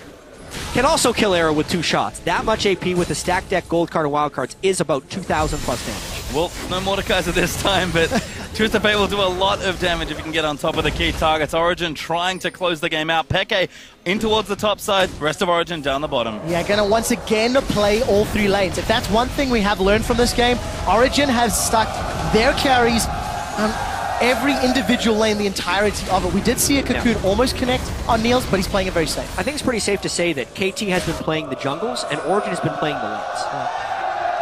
can also kill Arrow with 2 shots. That much AP with a stack deck, gold card, and wild cards is about 2,000 plus damage. Well, no Mordekaiser this time, but Tuesday will do a lot of damage if you can get on top of the key targets. Origen trying to close the game out. Peke in towards the top side, rest of Origen down the bottom. Yeah, gonna once again play all 3 lanes. If that's one thing we have learned from this game, Origen has stuck their carries on every individual lane, the entirety of it. We did see a Cocoon almost connect on Niels, but he's playing it very safe. I think it's pretty safe to say that KT has been playing the jungles and Origen has been playing the lanes.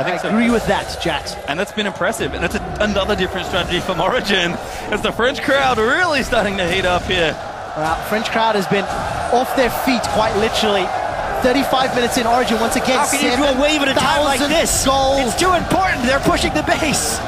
I agree with that, Jat. And that's been impressive. And that's another different strategy from Origen, as the French crowd are really starting to heat up here. French crowd has been off their feet, quite literally. 35 minutes in, Origen once again. How can you do a wave at a time like this? Gold. It's too important. They're pushing the base.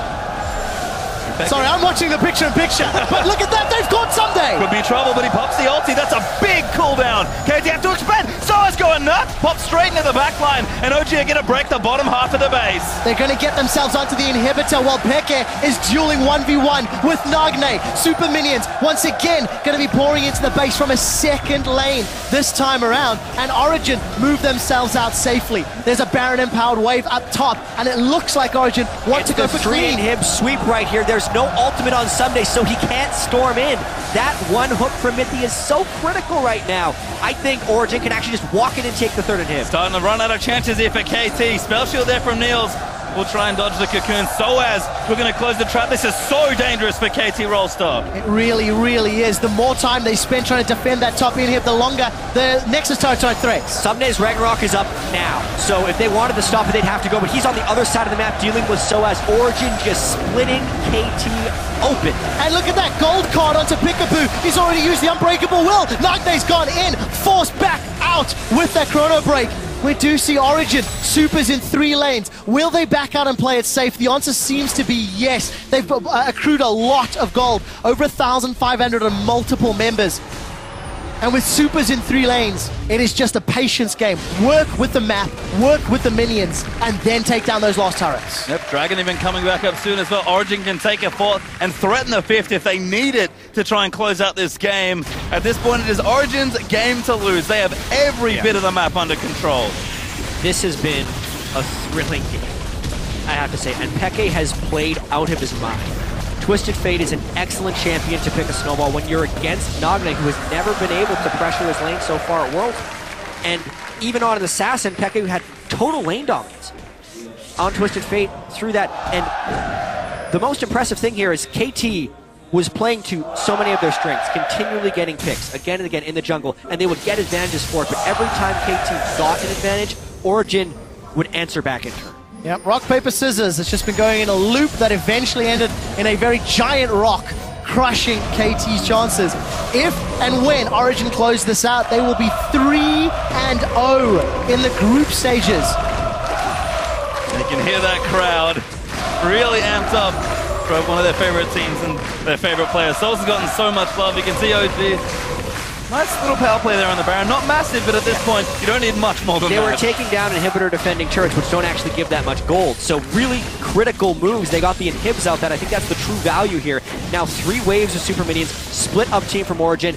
Sorry, I'm watching the picture-in-picture. But look at that, they've caught Someday. Could be trouble, but he pops the ulti. That's a big cooldown. KT have to expand. Soaz going throw enough, pop straight into the back line, and OG are going to break the bottom half of the base. They're going to get themselves onto the inhibitor while Peke is dueling 1v1 with Nagne. Super minions once again going to be pouring into the base from a second lane this time around, and Origen move themselves out safely. There's a Baron empowered wave up top, and it looks like Origen want to go for clean. Him sweep right here. There's no ultimate on Someday, so he can't storm in. That one hook from Mithy is so critical right now. I think Origen can actually just walk in and take the third inhib. Starting to run out of chances here for KT. Spell shield there from Niels. We'll try and dodge the cocoon. Soaz, we're going to close the trap. This is so dangerous for KT Rolster. It really, really is. The more time they spend trying to defend that top inhib, the longer the Nexus turrets are threats. Someday's Ragnarok is up now, so if they wanted to stop it, they'd have to go, but he's on the other side of the map dealing with Soaz. Origen just splitting KT open. And look at that gold card onto Peekaboo. He's already used the Unbreakable Will. Nagne's gone in, forced back out with that Chrono Break. We do see Origen supers in 3 lanes. Will they back out and play it safe? The answer seems to be yes. They've accrued a lot of gold, over 1,500 on multiple members. And with supers in 3 lanes, it is just a patience game. Work with the map, work with the minions, and then take down those last turrets. Yep, Dragon even coming back up soon as well. Origen can take a 4th and threaten the 5th if they need it to try and close out this game. At this point, it is Origen's game to lose. They have every bit of the map under control. This has been a thrilling game, I have to say, and Peke has played out of his mind. Twisted Fate is an excellent champion to pick a snowball when you're against Nagne, who has never been able to pressure his lane so far at Worlds. And even on an Assassin, Peke had total lane dominance on Twisted Fate through that. And the most impressive thing here is KT was playing to so many of their strengths, continually getting picks again and again in the jungle, and they would get advantages for it, but every time KT got an advantage, Origen would answer back in turn. Yep, rock, paper, scissors. It's just been going in a loop that eventually ended in a very giant rock, crushing KT's chances. If and when Origen close this out, they will be 3-0 in the group stages. You can hear that crowd really amped up for one of their favorite teams and their favorite players. Souls has gotten so much love. You can see OG. Nice little power play there on the Baron. Not massive, but at this point, you don't need much more than that. They were taking down inhibitor defending turrets, which don't actually give that much gold. So really critical moves. They got the inhibs out. That I think that's the true value here. Now 3 waves of super minions, split up team from Origen.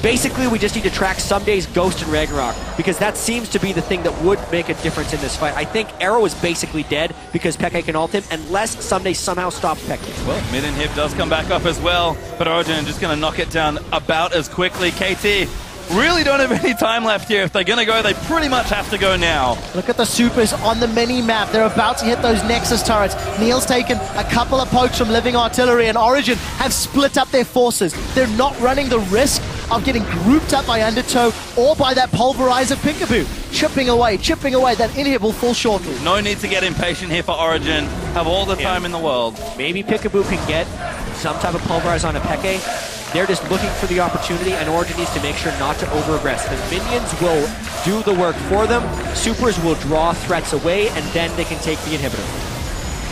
Basically, we just need to track Someday's Ghost and Ragnarok, because that seems to be the thing that would make a difference in this fight. I think Arrow is basically dead because Peke can ult him, unless Someday somehow stops Peke. Well, mid inhib does come back up as well, but Origen just going to knock it down about as quickly. KT really don't have any time left here. If they're going to go, they pretty much have to go now. Look at the supers on the mini-map. They're about to hit those Nexus turrets. Neil's taken a couple of pokes from Living Artillery, and Origen have split up their forces. They're not running the risk of getting grouped up by Undertow or by that Pulverizer Peekaboo. Chipping away. That inhib will fall shortly. No need to get impatient here for Origen. Have all the time in the world. Maybe Peekaboo can get some type of Pulverize on a Peke. They're just looking for the opportunity, and Origen needs to make sure not to over-aggress. The minions will do the work for them. Supers will draw threats away, and then they can take the inhibitor.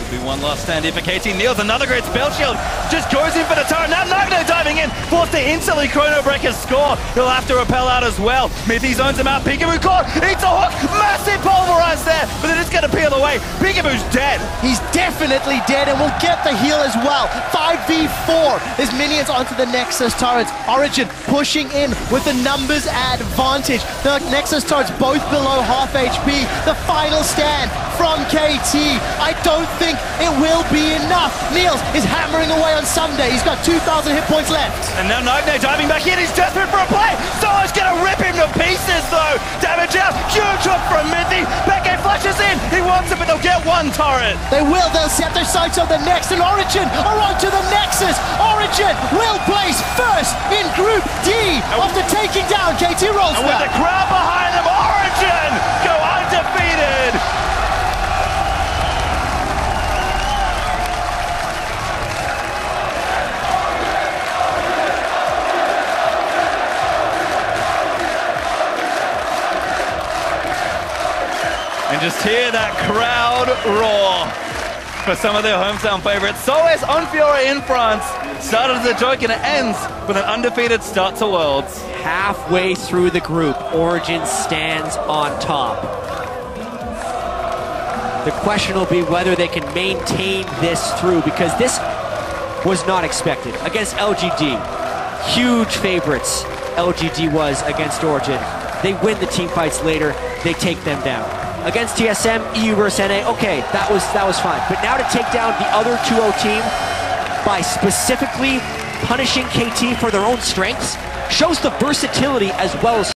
Be one last stand here for KT. Niels, another great spell shield. Just goes in for the turret. Now Nagne diving in. Forced to instantly Chrono Break his score. He'll have to repel out as well. Mithy zones him out. Peekaboo caught. Eats a hook. Massive Pulverize there. But they're just going to peel away. Peekaboo's dead. He's definitely dead, and will get the heal as well. 5v4. His minions onto the Nexus turrets. Origen pushing in with the numbers advantage. The Nexus turrets both below half HP. The final stand from KT. I don't think it will be enough. Niels is hammering away on Someday. He's got 2,000 hit points left. And now Nagne diving back in. He's desperate for a play. Someone's going to rip him to pieces, though. Damage out. Huge hook from Mithy. Peke flashes in. He wants it, but they'll get one turret. They will. They'll set their sights on the next, and Origen are on to the Nexus. Origen will place first in Group D after taking down KT Rolster. And with the crowd behind them, Origen go undefeated. And just hear that crowd roar for some of their hometown favorites. Soaz on Fiora in France. Started as a joke and it ends with an undefeated start to Worlds. halfway through the group, Origin stands on top. The question will be whether they can maintain this through, because this was not expected. Against LGD, huge favorites LGD was against Origin. They win the team fights later, they take them down. Against TSM, EU versus NA, okay, that was fine. But now to take down the other 2-0 team by specifically punishing KT for their own strengths shows the versatility as well as